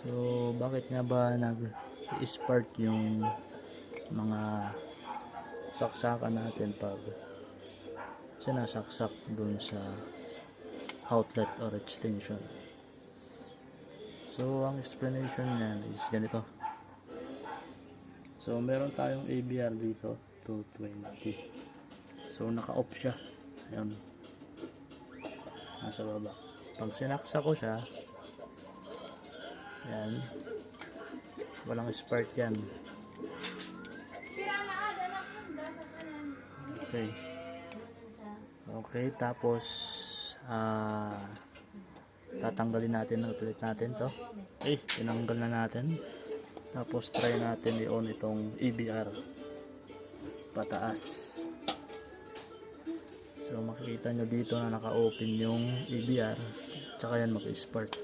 So bakit nga ba nag-spark yung mga saksakan natin pag sinasaksak dun sa outlet or extension? So ang explanation niyan is ganito. So meron tayong ABR dito 220. So naka-off siya. Ayun, nasa baba. Pag sinaksak ko siya, yan, walang spark yan. Okay. Okay, tapos tatanggalin natin ulit natin to. Okay, tinanggal na natin. Tapos try natin i-on itong EBR pataas. So makikita nyo dito na naka-open yung EBR, tsaka yan mag-spark.